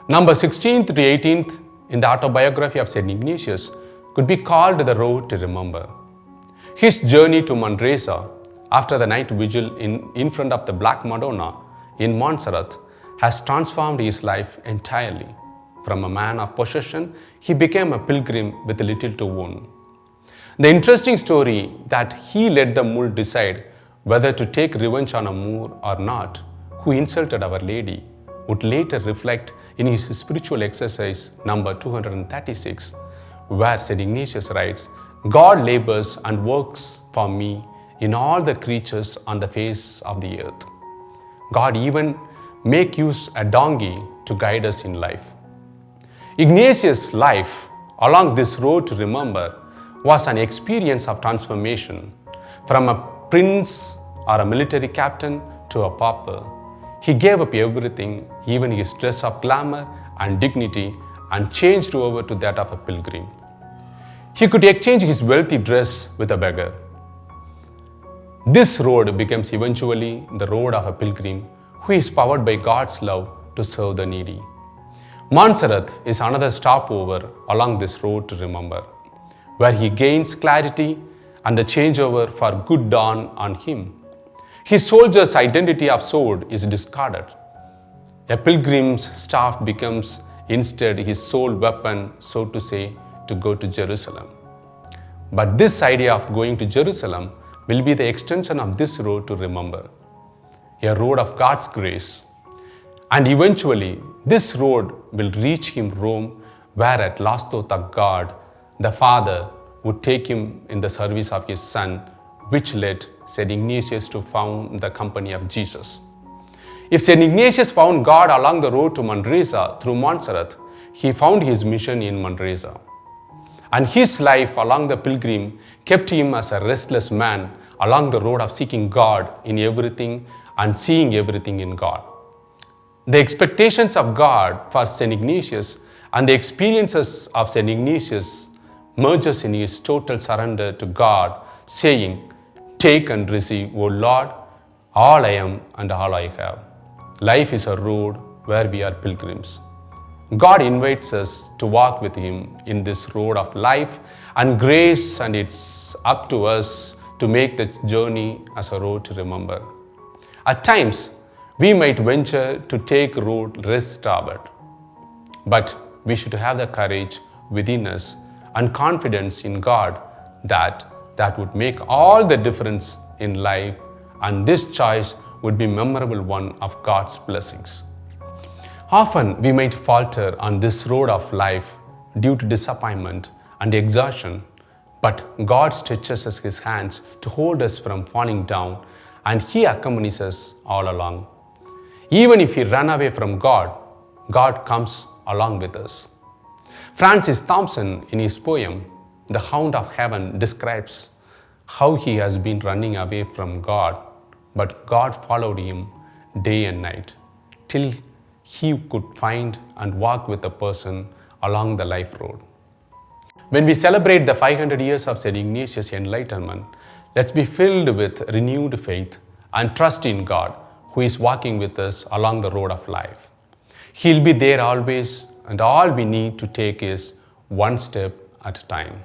Number 16th to 18th in the autobiography of St. Ignatius could be called the road to remember. His journey to Manresa after the night vigil in front of the Black Madonna in Montserrat has transformed his life entirely. From a man of possession, he became a pilgrim with little to own. The interesting story that he let the mule decide whether to take revenge on a Moor or not, who insulted Our Lady, would later reflect in his spiritual exercise number 236, where St. Ignatius writes, "God labors and works for me in all the creatures on the face of the earth. God even make use a donkey to guide us in life." Ignatius' life along this road to remember was an experience of transformation. From a prince or a military captain to a pauper, he gave up everything, even his dress of glamour and dignity, and changed over to that of a pilgrim. He could exchange his wealthy dress with a beggar. This road becomes eventually the road of a pilgrim who is powered by God's love to serve the needy. Montserrat is another stopover along this road to remember, where he gains clarity and the changeover for good dawn on him. His soldier's identity of sword is discarded. A pilgrim's staff becomes instead his sole weapon, so to say, to go to Jerusalem. But this idea of going to Jerusalem will be the extension of this road to remember, a road of God's grace. And eventually, this road will reach him Rome, where at last thought God, the Father, would take him in the service of his Son, which led St. Ignatius to found the Company of Jesus. If St. Ignatius found God along the road to Manresa through Montserrat, he found his mission in Manresa. And his life along the pilgrim kept him as a restless man along the road of seeking God in everything and seeing everything in God. The expectations of God for St. Ignatius and the experiences of St. Ignatius merges in his total surrender to God, saying, "Take and receive, O Lord, all I am and all I have." Life is a road where we are pilgrims. God invites us to walk with Him in this road of life and grace, and it's up to us to make the journey as a road to remember. At times, we might venture to take road less traveled, but we should have the courage within us and confidence in God that would make all the difference in life, and this choice would be a memorable one of God's blessings. Often we might falter on this road of life due to disappointment and exhaustion, but God stretches us His hands to hold us from falling down, and He accompanies us all along. Even if we run away from God, God comes along with us. Francis Thompson, in his poem, "The Hound of Heaven," describes how he has been running away from God, but God followed him day and night till he could find and walk with a person along the life road. When we celebrate the 500 years of St. Ignatius' enlightenment, let's be filled with renewed faith and trust in God, who is walking with us along the road of life. He'll be there always, and all we need to take is one step at a time.